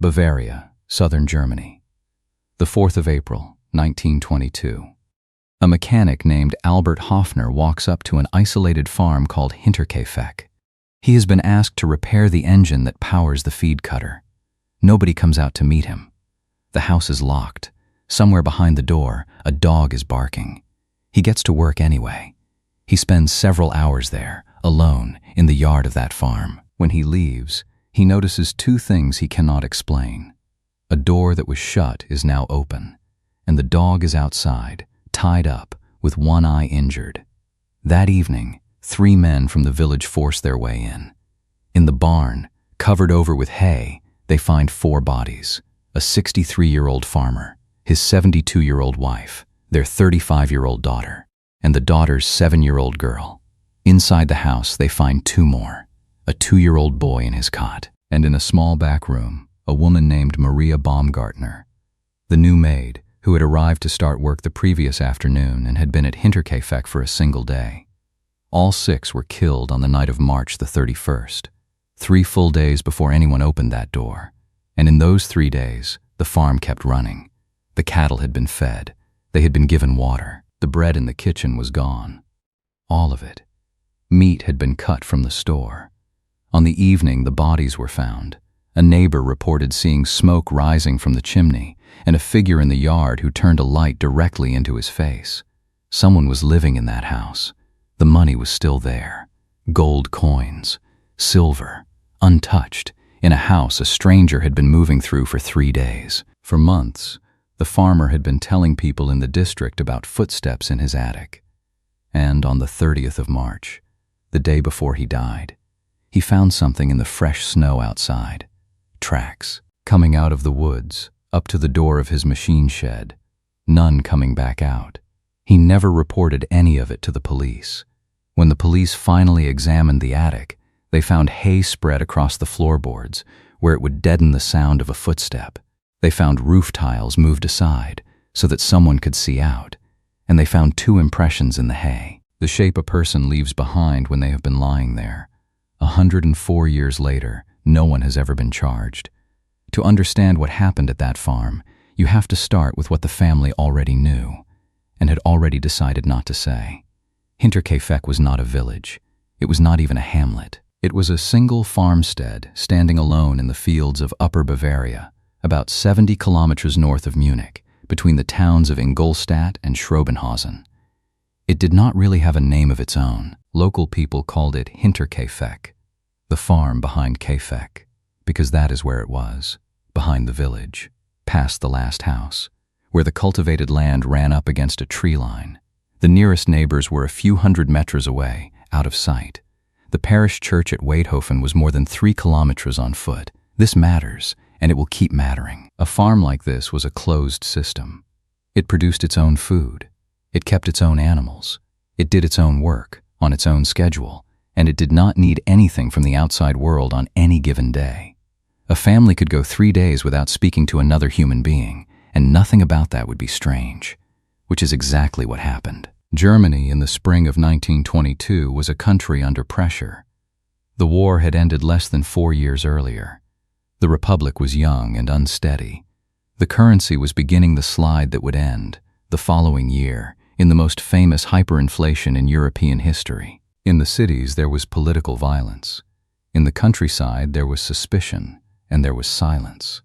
Bavaria, southern Germany. The 4th of April, 1922. A mechanic named Albert Hofner walks up to an isolated farm called Hinterkaifeck. He has been asked to repair the engine that powers the feed cutter. Nobody comes out to meet him. The house is locked. Somewhere behind the door, a dog is barking. He gets to work anyway. He spends several hours there, alone, in the yard of that farm. When he leaves, he notices two things he cannot explain. A door that was shut is now open, and the dog is outside, tied up, with one eye injured. That evening, 3 men from the village force their way in. In the barn, covered over with hay, they find 4 bodies: a 63-year-old farmer, his 72-year-old wife, their 35-year-old daughter, and the daughter's 7-year-old girl. Inside the house, they find 2 more, a 2-year-old boy in his cot, and in a small back room, a woman named Maria Baumgartner, the new maid, who had arrived to start work the previous afternoon and had been at Hinterkaifeck for a single day. All 6 were killed on the night of March the 31st, 3 full days before anyone opened that door. And in those 3 days, the farm kept running. The cattle had been fed. They had been given water. The bread in the kitchen was gone. All of it. Meat had been cut from the store. On the evening the bodies were found. A neighbor reported seeing smoke rising from the chimney and a figure in the yard who turned a light directly into his face. Someone was living in that house. The money was still there. Gold coins, silver, untouched, in a house a stranger had been moving through for 3 days. For months, the farmer had been telling people in the district about footsteps in his attic. And on the 30th of March, the day before he died, he found something in the fresh snow outside. Tracks, coming out of the woods, up to the door of his machine shed. None coming back out. He never reported any of it to the police. When the police finally examined the attic, they found hay spread across the floorboards, where it would deaden the sound of a footstep. They found roof tiles moved aside, so that someone could see out. And they found 2 impressions in the hay, the shape a person leaves behind when they have been lying there. 104 years later, no one has ever been charged. To understand what happened at that farm, you have to start with what the family already knew, and had already decided not to say. Hinterkaifeck was not a village. It was not even a hamlet. It was a single farmstead standing alone in the fields of Upper Bavaria, about 70 kilometres north of Munich, between the towns of Ingolstadt and Schrobenhausen. It did not really have a name of its own. Local people called it Hinterkaifeck, the farm behind Kaifeck, because that is where it was, behind the village, past the last house, where the cultivated land ran up against a tree line. The nearest neighbors were a few hundred meters away, out of sight. The parish church at Weidhofen was more than 3 kilometers on foot. This matters, and it will keep mattering. A farm like this was a closed system. It produced its own food. It kept its own animals. It did its own work, on its own schedule, and it did not need anything from the outside world on any given day. A family could go 3 days without speaking to another human being, and nothing about that would be strange, which is exactly what happened. Germany in the spring of 1922 was a country under pressure. The war had ended less than 4 years earlier. The Republic was young and unsteady. The currency was beginning the slide that would end, the following year, in the most famous hyperinflation in European history. In the cities there was political violence. In the countryside there was suspicion, and there was silence.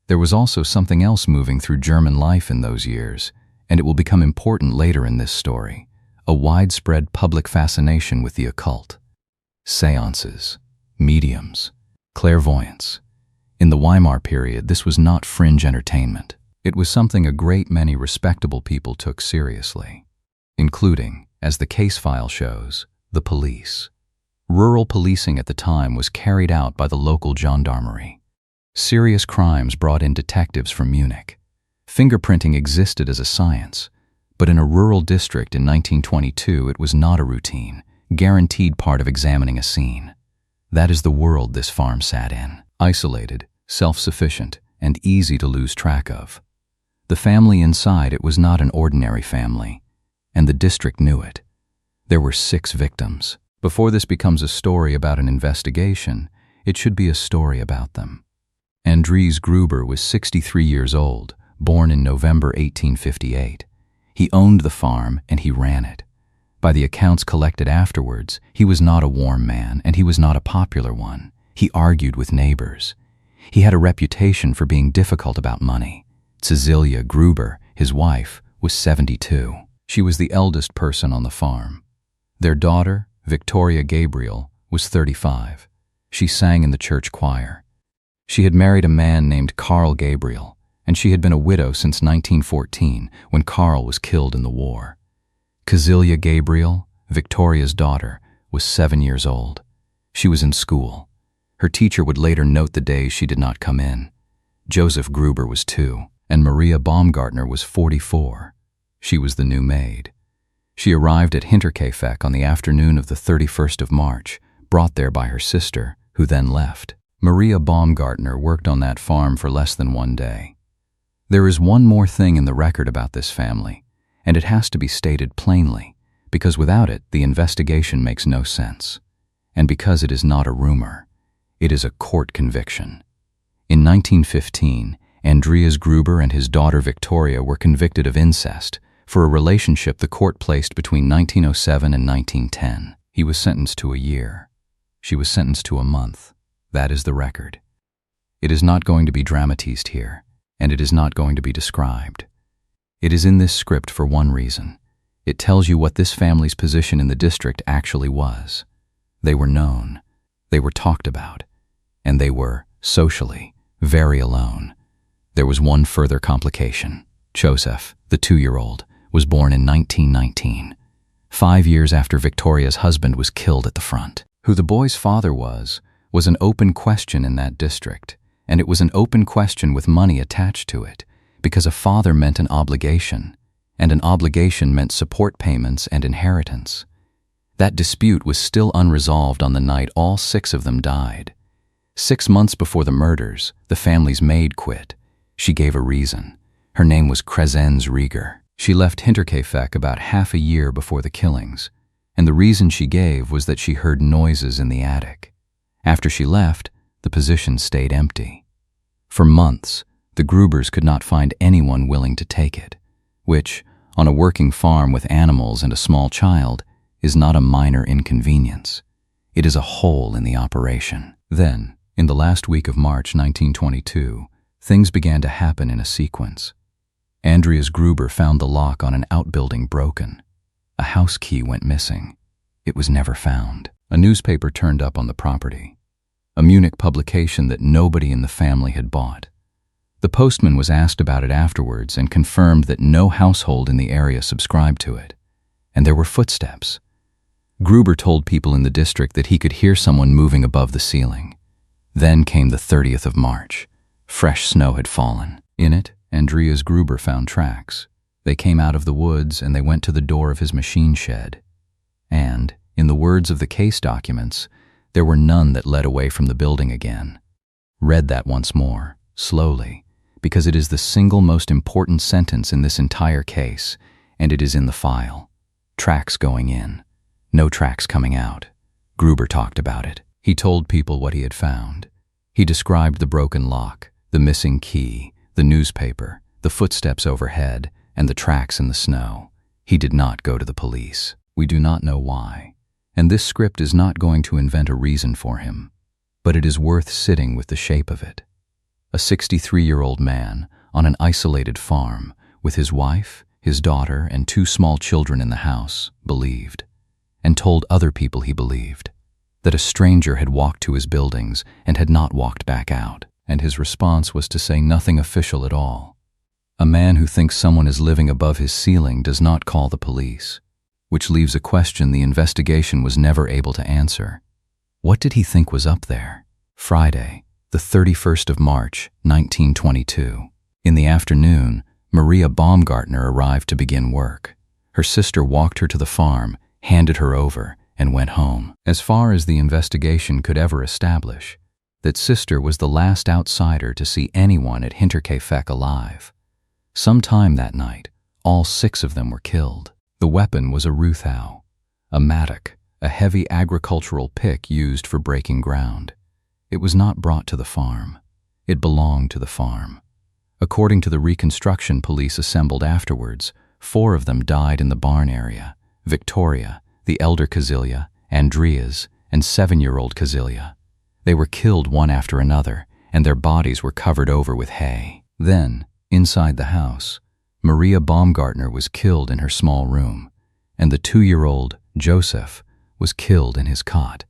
There was also something else moving through German life in those years, and it will become important later in this story: a widespread public fascination with the occult. Seances, mediums, clairvoyance. In the Weimar period, this was not fringe entertainment. It was something a great many respectable people took seriously, including, as the case file shows, the police. Rural policing at the time was carried out by the local gendarmerie. Serious crimes brought in detectives from Munich. Fingerprinting existed as a science, but in a rural district in 1922 it was not a routine, guaranteed part of examining a scene. That is the world this farm sat in, isolated, self-sufficient, and easy to lose track of. The family inside it was not an ordinary family, and the district knew it. There were 6 victims. Before this becomes a story about an investigation, it should be a story about them. Andreas Gruber was 63 years old, born in November 1858. He owned the farm and he ran it. By the accounts collected afterwards, he was not a warm man and he was not a popular one. He argued with neighbors. He had a reputation for being difficult about money. Cäzilia Gruber, his wife, was 72. She was the eldest person on the farm. Their daughter, Viktoria Gabriel, was 35. She sang in the church choir. She had married a man named Karl Gabriel, and she had been a widow since 1914 when Karl was killed in the war. Cäzilia Gabriel, Viktoria's daughter, was 7 years old. She was in school. Her teacher would later note the days she did not come in. Josef Gruber was 2, and Maria Baumgartner was 44. She was the new maid. She arrived at Hinterkaifeck on the afternoon of the 31st of March, brought there by her sister, who then left. Maria Baumgartner worked on that farm for less than 1 day. There is one more thing in the record about this family, and it has to be stated plainly, because without it, the investigation makes no sense. And because it is not a rumor, it is a court conviction. In 1915, Andreas Gruber and his daughter Viktoria were convicted of incest for a relationship the court placed between 1907 and 1910. He was sentenced to a year. She was sentenced to a month. That is the record. It is not going to be dramatized here, and it is not going to be described. It is in this script for one reason. It tells you what this family's position in the district actually was. They were known, they were talked about, and they were, socially, very alone. There was one further complication. Josef, the 2-year-old, was born in 1919, 5 years after Viktoria's husband was killed at the front. Who the boy's father was an open question in that district, and it was an open question with money attached to it, because a father meant an obligation, and an obligation meant support payments and inheritance. That dispute was still unresolved on the night all 6 of them died. 6 months before the murders, the family's maid quit. She gave a reason. Her name was Crescens Rieger. She left Hinterkaifeck about half a year before the killings, and the reason she gave was that she heard noises in the attic. After she left, the position stayed empty. For months, the Grubers could not find anyone willing to take it, which, on a working farm with animals and a small child, is not a minor inconvenience. It is a hole in the operation. Then, in the last week of March 1922, things began to happen in a sequence. Andreas Gruber found the lock on an outbuilding broken. A house key went missing. It was never found. A newspaper turned up on the property, a Munich publication that nobody in the family had bought. The postman was asked about it afterwards and confirmed that no household in the area subscribed to it. And there were footsteps. Gruber told people in the district that he could hear someone moving above the ceiling. Then came the 30th of March. Fresh snow had fallen. In it, Andreas Gruber found tracks. They came out of the woods and they went to the door of his machine shed. And, in the words of the case documents, there were none that led away from the building again. Read that once more, slowly, because it is the single most important sentence in this entire case, and it is in the file. Tracks going in. No tracks coming out. Gruber talked about it. He told people what he had found. He described the broken lock, the missing key, the newspaper, the footsteps overhead, and the tracks in the snow. He did not go to the police. We do not know why, and this script is not going to invent a reason for him, but it is worth sitting with the shape of it. A 63-year-old man on an isolated farm with his wife, his daughter, and 2 small children in the house believed, and told other people he believed, that a stranger had walked to his buildings and had not walked back out, and his response was to say nothing official at all. A man who thinks someone is living above his ceiling does not call the police, which leaves a question the investigation was never able to answer. What did he think was up there? Friday, the 31st of March, 1922. In the afternoon, Maria Baumgartner arrived to begin work. Her sister walked her to the farm, handed her over, and went home. As far as the investigation could ever establish, that sister was the last outsider to see anyone at Hinterkaifeck alive. Sometime that night, all 6 of them were killed. The weapon was a Ruthau, a mattock, a heavy agricultural pick used for breaking ground. It was not brought to the farm. It belonged to the farm. According to the reconstruction police assembled afterwards, 4 of them died in the barn area: Viktoria, the elder Cäzilia, Andreas, and 7-year-old Cäzilia. They were killed one after another, and their bodies were covered over with hay. Then, inside the house, Maria Baumgartner was killed in her small room, and the 2-year-old Josef was killed in his cot.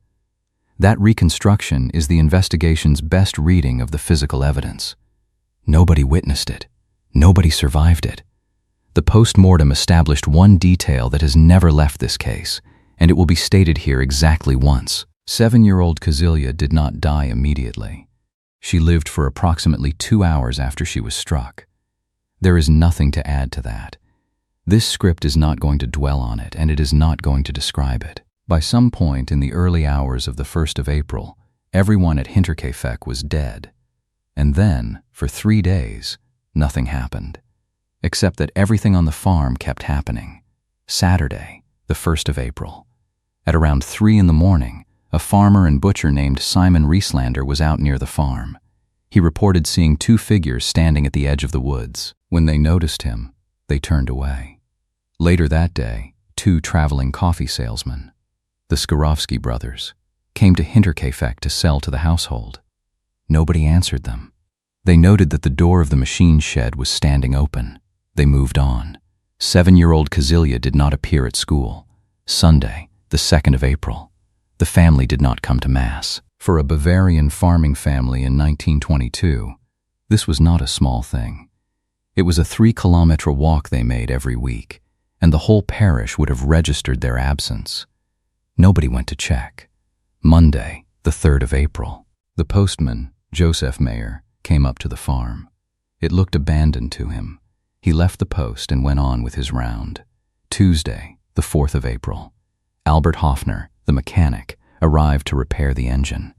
That reconstruction is the investigation's best reading of the physical evidence. Nobody witnessed it. Nobody survived it. The post-mortem established one detail that has never left this case, and it will be stated here exactly once. 7-year-old Cäzilia did not die immediately. She lived for approximately 2 hours after she was struck. There is nothing to add to that. This script is not going to dwell on it, and it is not going to describe it. By some point in the early hours of the 1st of April, everyone at Hinterkaifeck was dead. And then, for 3 days, nothing happened, except that everything on the farm kept happening. Saturday, the 1st of April. At around 3 in the morning, a farmer and butcher named Simon Rieslander was out near the farm. He reported seeing 2 figures standing at the edge of the woods. When they noticed him, they turned away. Later that day, 2 traveling coffee salesmen, the Skarovsky brothers, came to Hinterkaifeck to sell to the household. Nobody answered them. They noted that the door of the machine shed was standing open. They moved on. 7-year-old Cäzilia did not appear at school. Sunday, the 2nd of April. The family did not come to Mass. For a Bavarian farming family in 1922, this was not a small thing. It was a 3-kilometre walk they made every week, and the whole parish would have registered their absence. Nobody went to check. Monday, the 3rd of April. The postman, Josef Mayer, came up to the farm. It looked abandoned to him. He left the post and went on with his round. Tuesday, the 4th of April. Albert Hofner, the mechanic, arrived to repair the engine.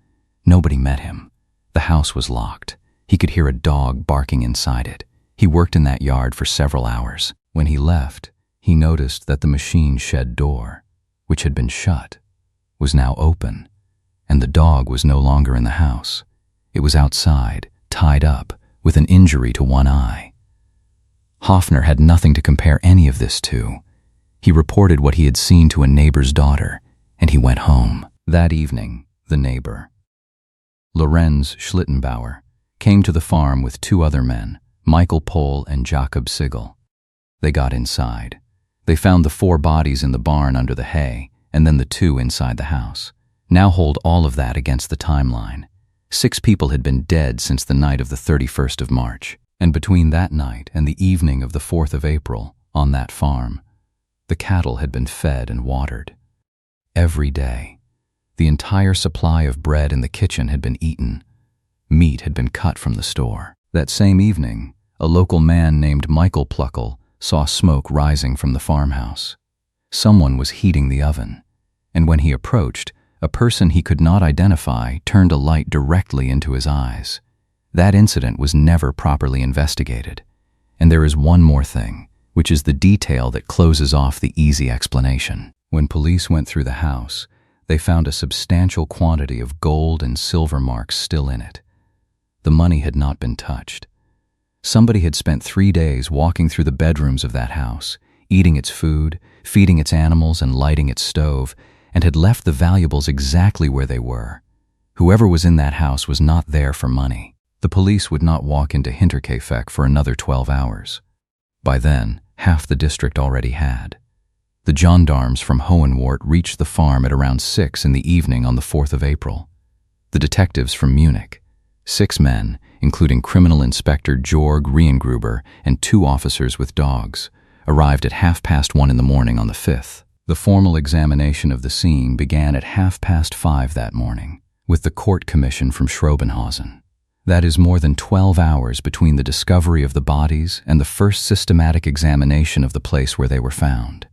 Nobody met him. The house was locked. He could hear a dog barking inside it. He worked in that yard for several hours. When he left, he noticed that the machine shed door, which had been shut, was now open, and the dog was no longer in the house. It was outside, tied up, with an injury to one eye. Hofner had nothing to compare any of this to. He reported what he had seen to a neighbor's daughter, and he went home. That evening, the neighbor, Lorenz Schlittenbauer, came to the farm with 2 other men, Michael Pohl and Jakob Sigel. They got inside. They found the 4 bodies in the barn under the hay, and then the 2 inside the house. Now hold all of that against the timeline. 6 people had been dead since the night of the 31st of March, and between that night and the evening of the 4th of April, on that farm, the cattle had been fed and watered. Every day, the entire supply of bread in the kitchen had been eaten. Meat had been cut from the store. That same evening, a local man named Michael Pluckel saw smoke rising from the farmhouse. Someone was heating the oven, and when he approached, a person he could not identify turned a light directly into his eyes. That incident was never properly investigated. And there is one more thing, which is the detail that closes off the easy explanation. When police went through the house, they found a substantial quantity of gold and silver marks still in it. The money had not been touched. Somebody had spent 3 days walking through the bedrooms of that house, eating its food, feeding its animals, and lighting its stove, and had left the valuables exactly where they were. Whoever was in that house was not there for money. The police would not walk into Hinterkaifeck for another 12 hours. By then, half the district already had. The gendarmes from Hohenwart reached the farm at around 6 in the evening on the 4th of April. The detectives from Munich, 6 men, including Criminal Inspector Georg Gruber and 2 officers with dogs, arrived at 1:30 in the morning on the 5th. The formal examination of the scene began at 5:30 that morning, with the court commission from Schrobenhausen. That is more than 12 hours between the discovery of the bodies and the first systematic examination of the place where they were found.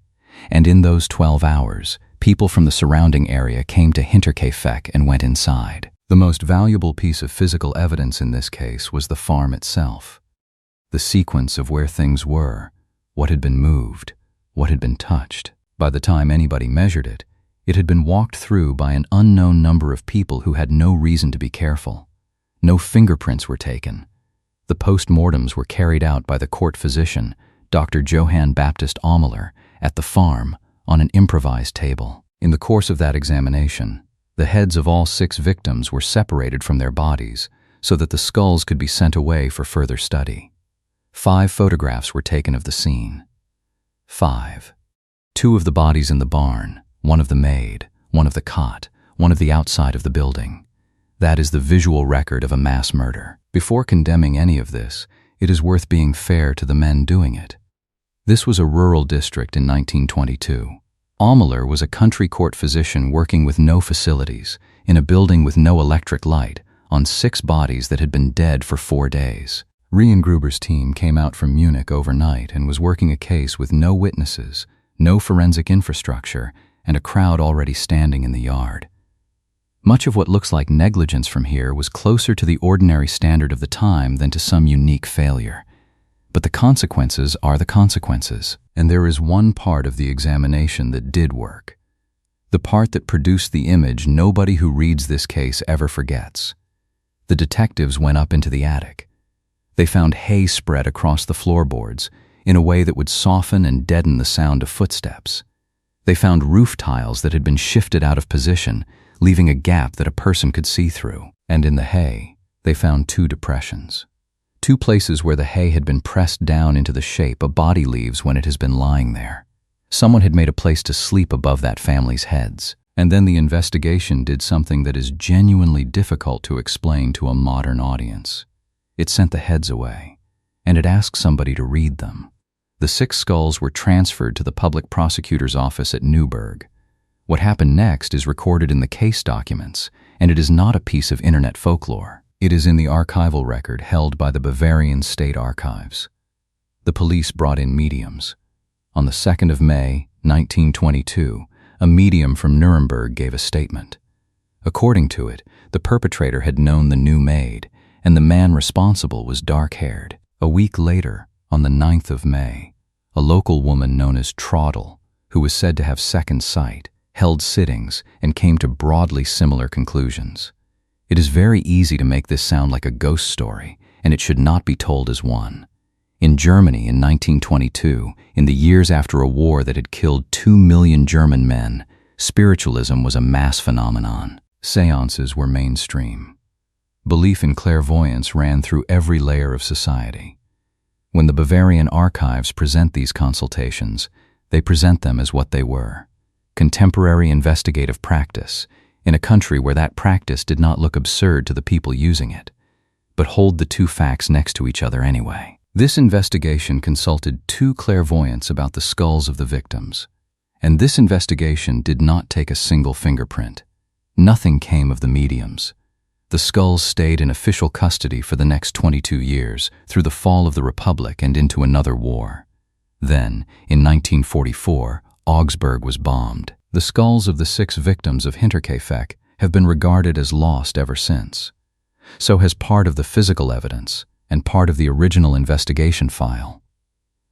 And in those 12 hours, people from the surrounding area came to Hinterkaifeck and went inside. The most valuable piece of physical evidence in this case was the farm itself. The sequence of where things were, what had been moved, what had been touched. By the time anybody measured it, it had been walked through by an unknown number of people who had no reason to be careful. No fingerprints were taken. The post-mortems were carried out by the court physician, Dr. Johann Baptist Ommler, at the farm on an improvised table. In the course of that examination, the heads of all 6 victims were separated from their bodies so that the skulls could be sent away for further study. 5 photographs were taken of the scene. 5. 2 of the bodies in the barn, 1 of the maid, 1 of the cot, 1 of the outside of the building. That is the visual record of a mass murder. Before condemning any of this, it is worth being fair to the men doing it. This was a rural district in 1922. Ommler was a country court physician working with no facilities, in a building with no electric light, on 6 bodies that had been dead for 4 days. Gruber's team came out from Munich overnight and was working a case with no witnesses, no forensic infrastructure, and a crowd already standing in the yard. Much of what looks like negligence from here was closer to the ordinary standard of the time than to some unique failure. But the consequences are the consequences, and there is one part of the examination that did work. The part that produced the image nobody who reads this case ever forgets. The detectives went up into the attic. They found hay spread across the floorboards in a way that would soften and deaden the sound of footsteps. They found roof tiles that had been shifted out of position, leaving a gap that a person could see through. And in the hay, they found 2 depressions. 2 places where the hay had been pressed down into the shape a body leaves when it has been lying there. Someone had made a place to sleep above that family's heads. And then the investigation did something that is genuinely difficult to explain to a modern audience. It sent the heads away, and it asked somebody to read them. The 6 skulls were transferred to the public prosecutor's office at Newburgh. What happened next is recorded in the case documents, and it is not a piece of internet folklore. It is in the archival record held by the Bavarian State Archives. The police brought in mediums. On the 2nd of May, 1922, a medium from Nuremberg gave a statement. According to it, the perpetrator had known the new maid, and the man responsible was dark-haired. A week later, on the 9th of May, a local woman known as Trottle, who was said to have second sight, held sittings and came to broadly similar conclusions. It is very easy to make this sound like a ghost story, and it should not be told as one. In Germany in 1922, in the years after a war that had killed 2 million German men, spiritualism was a mass phenomenon. Seances were mainstream. Belief in clairvoyance ran through every layer of society. When the Bavarian archives present these consultations, they present them as what they were: contemporary investigative practice, in a country where that practice did not look absurd to the people using it, but hold the 2 facts next to each other anyway. This investigation consulted 2 clairvoyants about the skulls of the victims, and this investigation did not take a single fingerprint. Nothing came of the mediums. The skulls stayed in official custody for the next 22 years, through the fall of the Republic and into another war. Then, in 1944, Augsburg was bombed. The skulls of the 6 victims of Hinterkaifeck have been regarded as lost ever since. So has part of the physical evidence and part of the original investigation file.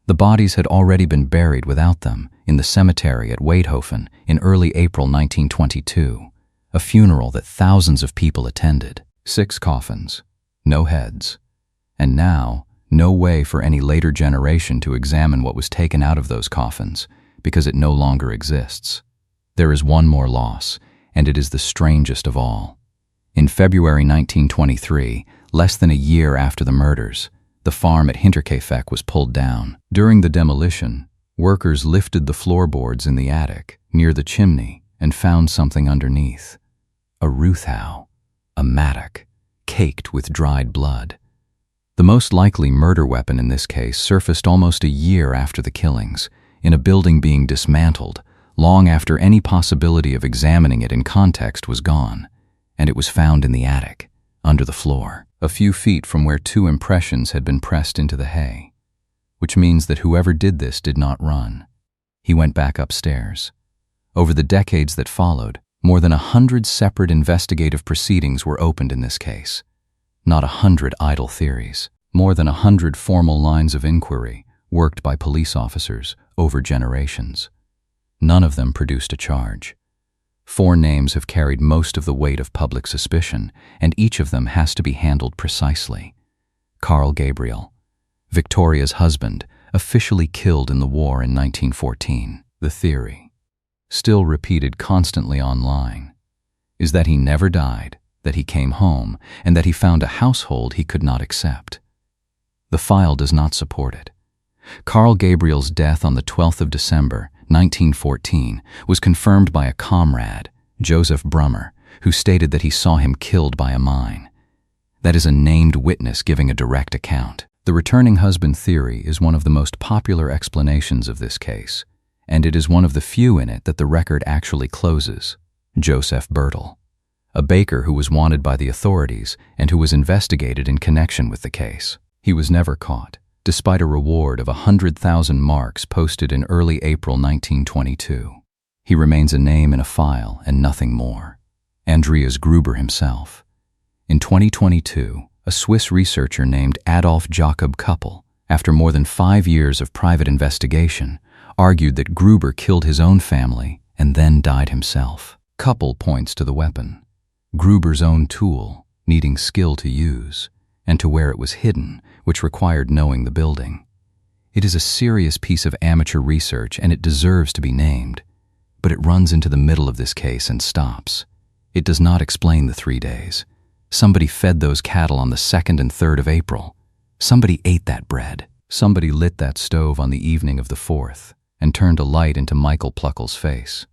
The bodies had already been buried without them in the cemetery at Weidhofen in early April 1922, a funeral that thousands of people attended. 6 coffins, no heads, and now no way for any later generation to examine what was taken out of those coffins because it no longer exists. There is one more loss, and it is the strangest of all. In February 1923, less than a year after the murders, the farm at Hinterkaifeck was pulled down. During the demolition, workers lifted the floorboards in the attic, near the chimney, and found something underneath. A Ruthau, a mattock, caked with dried blood. The most likely murder weapon in this case surfaced almost a year after the killings, in a building being dismantled, long after any possibility of examining it in context was gone, and it was found in the attic, under the floor, a few feet from where 2 impressions had been pressed into the hay, which means that whoever did this did not run. He went back upstairs. Over the decades that followed, more than 100 separate investigative proceedings were opened in this case. Not 100 idle theories, more than 100 formal lines of inquiry worked by police officers over generations. None of them produced a charge. 4 names have carried most of the weight of public suspicion, and each of them has to be handled precisely. Karl Gabriel, Viktoria's husband, officially killed in the war in 1914. The theory, still repeated constantly online, is that he never died, that he came home, and that he found a household he could not accept. The file does not support it. Karl Gabriel's death on the 12th of December, 1914, was confirmed by a comrade, Josef Brummer, who stated that he saw him killed by a mine. That is a named witness giving a direct account. The returning husband theory is one of the most popular explanations of this case, and it is one of the few in it that the record actually closes. Josef Bertel, a baker who was wanted by the authorities and who was investigated in connection with the case. He was never caught, despite a reward of 100,000 marks posted in early April 1922. He remains a name in a file and nothing more. Andreas Gruber himself. In 2022, a Swiss researcher named Adolf Jakob Kuppel, after more than 5 years of private investigation, argued that Gruber killed his own family and then died himself. Kuppel points to the weapon, Gruber's own tool, needing skill to use, and to where it was hidden, which required knowing the building. It is a serious piece of amateur research and it deserves to be named, but it runs into the middle of this case and stops. It does not explain the 3 days. Somebody fed those cattle on the 2nd and 3rd of April. Somebody ate that bread. Somebody lit that stove on the evening of the 4th and turned a light into Michael Pluckel's face.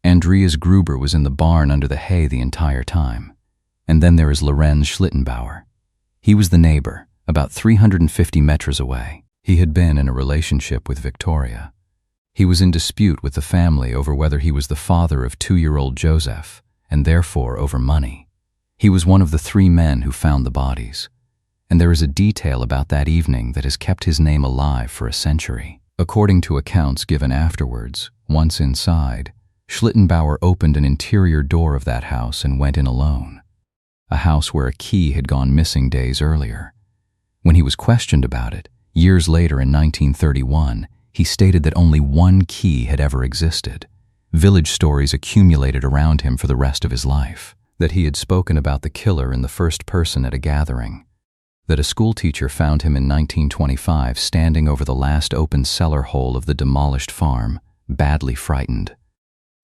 Andreas Gruber was in the barn under the hay the entire time. And then there is Lorenz Schlittenbauer. He was the neighbor, about 350 meters away. He had been in a relationship with Viktoria. He was in dispute with the family over whether he was the father of 2-year-old Josef, and therefore over money. He was one of the 3 men who found the bodies. And there is a detail about that evening that has kept his name alive for a century. According to accounts given afterwards, once inside, Schlittenbauer opened an interior door of that house and went in alone. A house where a key had gone missing days earlier. When he was questioned about it, years later in 1931, he stated that only 1 key had ever existed. Village stories accumulated around him for the rest of his life. That he had spoken about the killer in the first person at a gathering. That a schoolteacher found him in 1925 standing over the last open cellar hole of the demolished farm, badly frightened.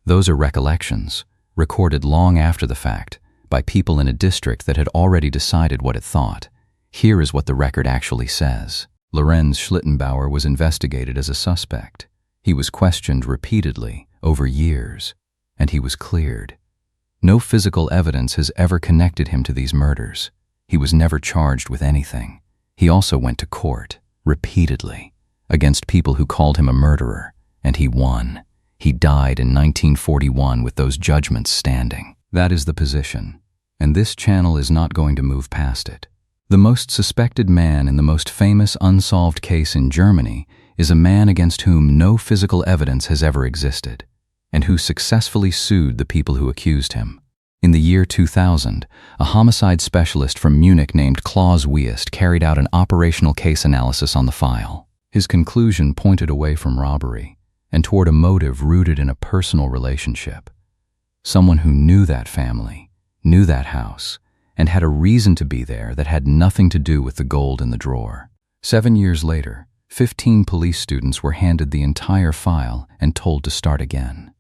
Those are recollections, recorded long after the fact, by people in a district that had already decided what it thought. Here is what the record actually says. Lorenz Schlittenbauer was investigated as a suspect. He was questioned repeatedly, over years, and he was cleared. No physical evidence has ever connected him to these murders. He was never charged with anything. He also went to court, repeatedly, against people who called him a murderer, and he won. He died in 1941 with those judgments standing. That is the position, and this channel is not going to move past it. The most suspected man in the most famous unsolved case in Germany is a man against whom no physical evidence has ever existed, and who successfully sued the people who accused him. In the year 2000, a homicide specialist from Munich named Klaus Wiest carried out an operational case analysis on the file. His conclusion pointed away from robbery and toward a motive rooted in a personal relationship. Someone who knew that family, knew that house, and had a reason to be there that had nothing to do with the gold in the drawer. 7 years later, 15 police students were handed the entire file and told to start again.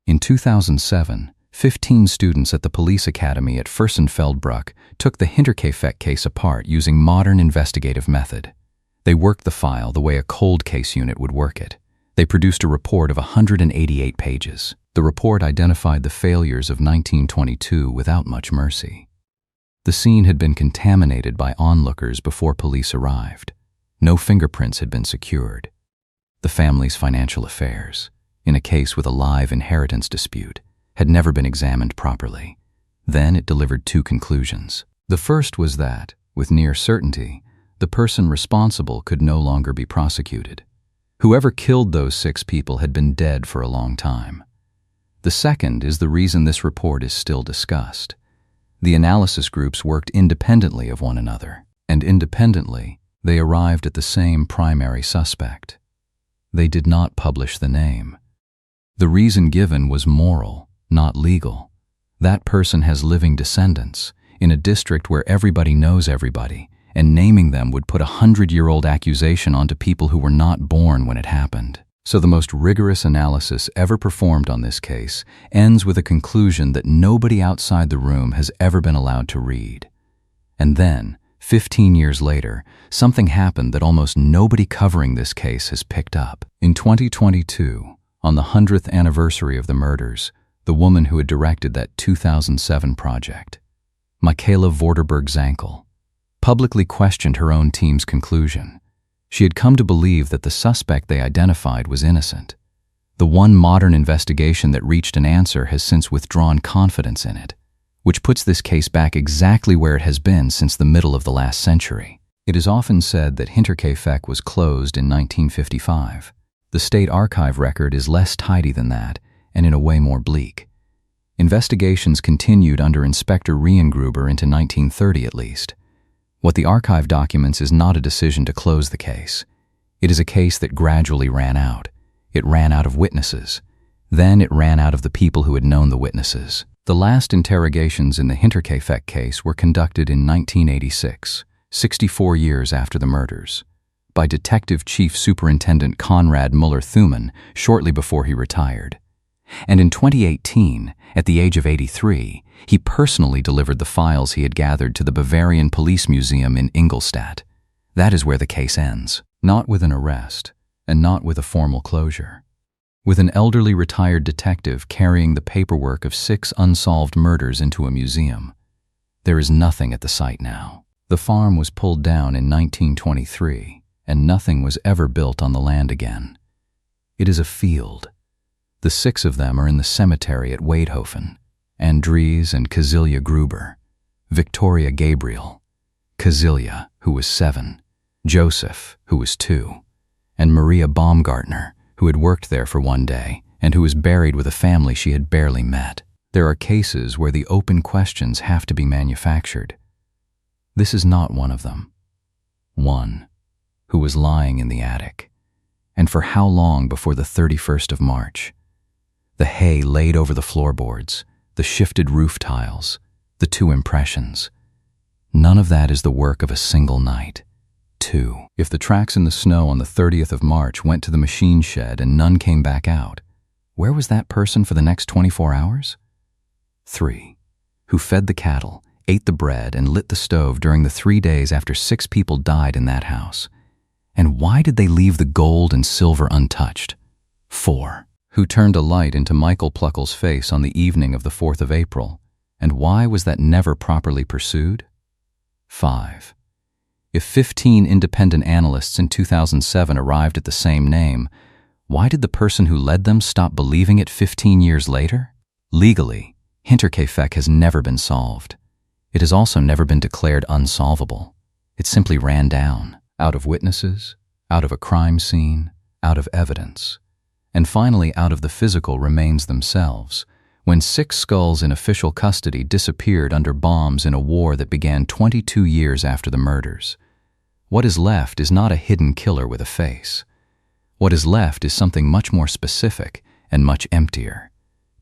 In 2007, 15 students at the police academy at Fürstenfeldbruck took the Hinterkaifeck case apart using modern investigative method. They worked the file the way a cold case unit would work it. They produced a report of 188 pages. The report identified the failures of 1922 without much mercy. The scene had been contaminated by onlookers before police arrived. No fingerprints had been secured. The family's financial affairs, in a case with a live inheritance dispute, had never been examined properly. Then it delivered 2 conclusions. The first was that, with near certainty, the person responsible could no longer be prosecuted. Whoever killed those 6 people had been dead for a long time. The second is the reason this report is still discussed. The analysis groups worked independently of one another, and independently, they arrived at the same primary suspect. They did not publish the name. The reason given was moral, not legal. That person has living descendants in a district where everybody knows everybody, and naming them would put a 100-year-old accusation onto people who were not born when it happened. So the most rigorous analysis ever performed on this case ends with a conclusion that nobody outside the room has ever been allowed to read. And then, 15 years later, something happened that almost nobody covering this case has picked up. In 2022, on the 100th anniversary of the murders, the woman who had directed that 2007 project, Michaela Vorderberg-Zankel, publicly questioned her own team's conclusion. She had come to believe that the suspect they identified was innocent. The one modern investigation that reached an answer has since withdrawn confidence in it, which puts this case back exactly where it has been since the middle of the last century. It is often said that Hinterkaifeck was closed in 1955. The State Archive record is less tidy than that, and in a way more bleak. Investigations continued under Inspector Gruber into 1930 at least. What the archive documents is not a decision to close the case. It is a case that gradually ran out. It ran out of witnesses. Then it ran out of the people who had known the witnesses. The last interrogations in the Hinterkaifeck case were conducted in 1986, 64 years after the murders, by Detective Chief Superintendent Konrad Müller-Thumann shortly before he retired. And in 2018, at the age of 83, he personally delivered the files he had gathered to the Bavarian Police Museum in Ingolstadt. That is where the case ends, not with an arrest, and not with a formal closure. With an elderly retired detective carrying the paperwork of 6 unsolved murders into a museum. There is nothing at the site now. The farm was pulled down in 1923, and nothing was ever built on the land again. It is a field. The 6 of them are in the cemetery at Weidhofen: Andreas and Cäzilia Gruber, Viktoria Gabriel, Cäzilia, who was 7, Josef, who was 2, and Maria Baumgartner, who had worked there for one day and who was buried with a family she had barely met. There are cases where the open questions have to be manufactured. This is not one of them. One, who was lying in the attic, and for how long before the 31st of March? The hay laid over the floorboards, the shifted roof tiles, the 2 impressions. None of that is the work of a single night. 2. If the tracks in the snow on the 30th of March went to the machine shed and none came back out, where was that person for the next 24 hours? 3. Who fed the cattle, ate the bread, and lit the stove during the 3 days after 6 people died in that house? And why did they leave the gold and silver untouched? 4. Who turned a light into Michael Pluckel's face on the evening of the 4th of April, and why was that never properly pursued? 5. If 15 independent analysts in 2007 arrived at the same name, why did the person who led them stop believing it 15 years later? Legally, Hinterkaifeck has never been solved. It has also never been declared unsolvable. It simply ran down, out of witnesses, out of a crime scene, out of evidence, and finally out of the physical remains themselves, when 6 skulls in official custody disappeared under bombs in a war that began 22 years after the murders. What is left is not a hidden killer with a face. What is left is something much more specific and much emptier.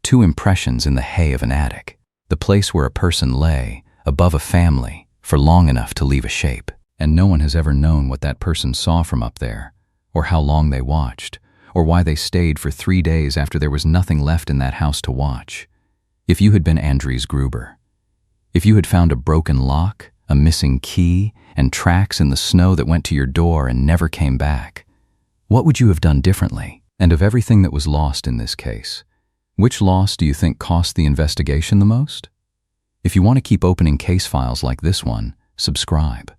2 impressions in the hay of an attic, the place where a person lay, above a family, for long enough to leave a shape. And no one has ever known what that person saw from up there, or how long they watched, or why they stayed for 3 days after there was nothing left in that house to watch. If you had been Andreas Gruber, if you had found a broken lock, a missing key, and tracks in the snow that went to your door and never came back, what would you have done differently? And of everything that was lost in this case, which loss do you think cost the investigation the most? If you want to keep opening case files like this one, subscribe.